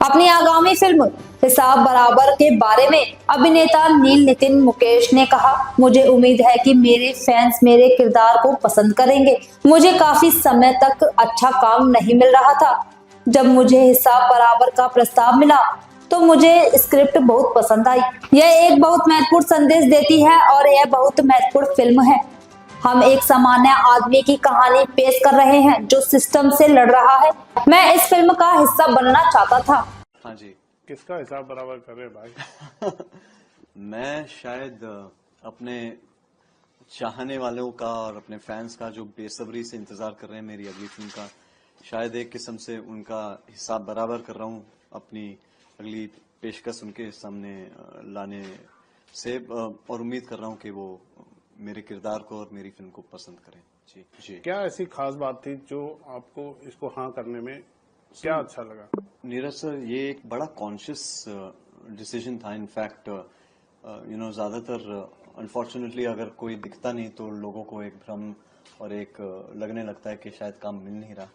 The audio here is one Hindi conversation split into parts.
अपनी आगामी फिल्म हिसाब बराबर के बारे में अभिनेता नील नितिन मुकेश ने कहा, मुझे उम्मीद है कि मेरे फैंस मेरे किरदार को पसंद करेंगे। मुझे काफी समय तक अच्छा काम नहीं मिल रहा था। जब मुझे हिसाब बराबर का प्रस्ताव मिला तो मुझे स्क्रिप्ट बहुत पसंद आई। यह एक बहुत महत्वपूर्ण संदेश देती है और यह बहुत महत्वपूर्ण फिल्म है। हम एक सामान्य आदमी की कहानी पेश कर रहे हैं जो सिस्टम से लड़ रहा है। मैं इस फिल्म का हिस्सा बनना चाहता था। हाँ जी। किसका हिसाब बराबर कर रहे हैं भाई? मैं शायद अपने चाहने वालों का और अपने फैंस का जो बेसब्री से इंतजार कर रहे हैं मेरी अगली फिल्म का, शायद एक किस्म से उनका हिसाब बराबर कर रहा हूँ अपनी अगली पेशकश उनके सामने लाने से, और उम्मीद कर रहा हूँ कि वो मेरे किरदार को और मेरी फिल्म को पसंद करें। जी जी। क्या ऐसी खास बात थी जो आपको इसको हाँ करने में क्या अच्छा लगा? नीरज सर, ये एक बड़ा कॉन्शियस डिसीजन था। इनफैक्ट ज्यादातर अनफॉर्चुनेटली अगर कोई दिखता नहीं तो लोगों को एक भ्रम और एक लगने लगता है कि शायद काम मिल नहीं रहा।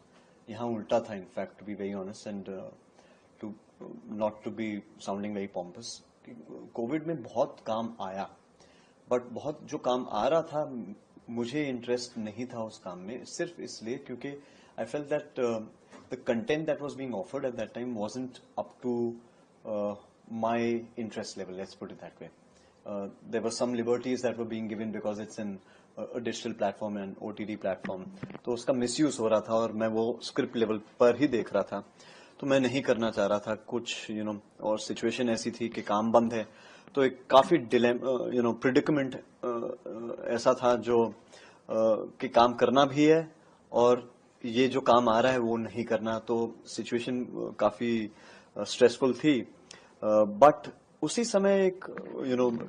यहाँ उल्टा था। In fact to be very honest and to not to be sounding very pompous, Covid में बहुत काम आया, बट बहुत जो काम आ रहा था मुझे इंटरेस्ट नहीं था उस काम में, सिर्फ इसलिए क्योंकि I felt that the content that was being offered at that time wasn't up to my interest level, let's put it that way. There were some liberties that were being given because it's in a digital platform and OTT platform, तो उसका मिसयूज हो रहा था और मैं वो स्क्रिप्ट लेवल पर ही देख रहा था, तो मैं नहीं करना चाह रहा था कुछ और सिचुएशन ऐसी थी कि काम बंद है, तो एक काफी प्रिडिकमेंट ऐसा था जो कि काम करना भी है और ये जो काम आ रहा है वो नहीं करना, तो सिचुएशन काफी स्ट्रेसफुल थी। बट उसी समय एक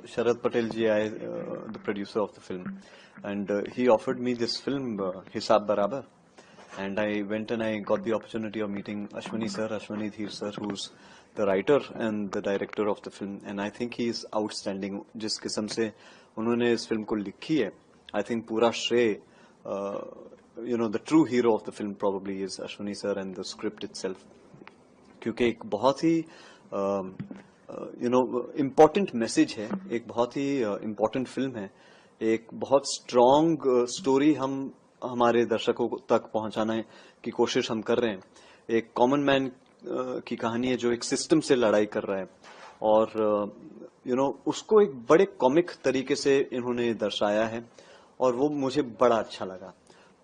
शरद पटेल जी आए, the producer of the film, and he offered me this film हिसाब बराबर, and I went and I got the opportunity of meeting Ashwani Dheer sir, who's the writer and the director of the film, and I think he is outstanding. जिस किस्म से उन्होंने इस फिल्म को लिखी है, I think पूरा श्रेय the true hero of the film probably is Ashwani sir and the script itself, क्योंकि एक बहुत ही इम्पोर्टेंट मैसेज है, एक बहुत ही इम्पोर्टेंट फिल्म है, एक बहुत स्ट्रॉन्ग स्टोरी हम हमारे दर्शकों तक पहुंचाने की कोशिश हम कर रहे हैं। एक कॉमन मैन की कहानी है जो एक सिस्टम से लड़ाई कर रहा है, और उसको एक बड़े कॉमिक तरीके से इन्होंने दर्शाया है और वो मुझे बड़ा अच्छा लगा।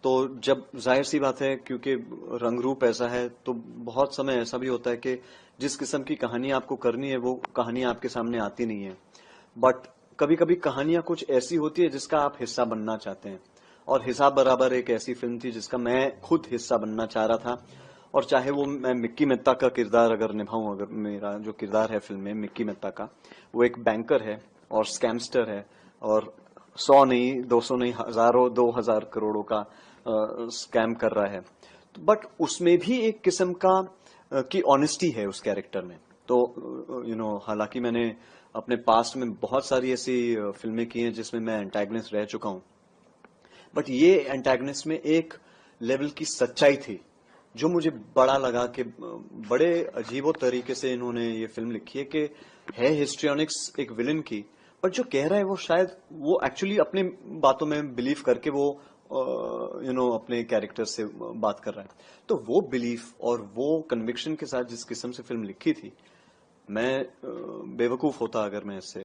तो जब जाहिर सी बात है, क्योंकि रंग रूप ऐसा है, तो बहुत समय ऐसा भी होता है कि जिस किस्म की कहानी आपको करनी है वो कहानी आपके सामने आती नहीं है, बट कभी कभी कहानियां कुछ ऐसी होती है जिसका आप हिस्सा बनना चाहते हैं, और हिसाब बराबर एक ऐसी फिल्म थी जिसका मैं खुद हिस्सा बनना चाह रहा था। और चाहे वो मैं मिक्की मेहता का किरदार अगर निभाऊं, अगर मेरा जो किरदार है फिल्म में मिक्की मेहता का, वो एक बैंकर है और स्कैमस्टर है और 100 नहीं, 200 नहीं, हजारों 2000 करोड़ों का स्कैम कर रहा है, बट उसमें भी एक किस्म का की ऑनेस्टी है उस कैरेक्टर में। तो हालांकि मैंने अपने पास्ट में बहुत सारी ऐसी फिल्में की हैं जिसमें मैं एंटागनिस्ट रह चुका हूं, बट ये एंटागनिस्ट में एक लेवल की सच्चाई थी जो मुझे बड़ा लगा कि बड़े अजीबो तरीके से इन्होंने ये फिल्म लिखी है कि है हिस्ट्रियोनिक्स एक विलन की, बट जो कह रहा है वो शायद वो एक्चुअली अपने बातों में बिलीव करके वो अपने कैरेक्टर से बात कर रहा है। तो वो बिलीफ और वो कन्विक्शन के साथ जिस किस्म से फिल्म लिखी थी, मैं बेवकूफ होता अगर मैं इससे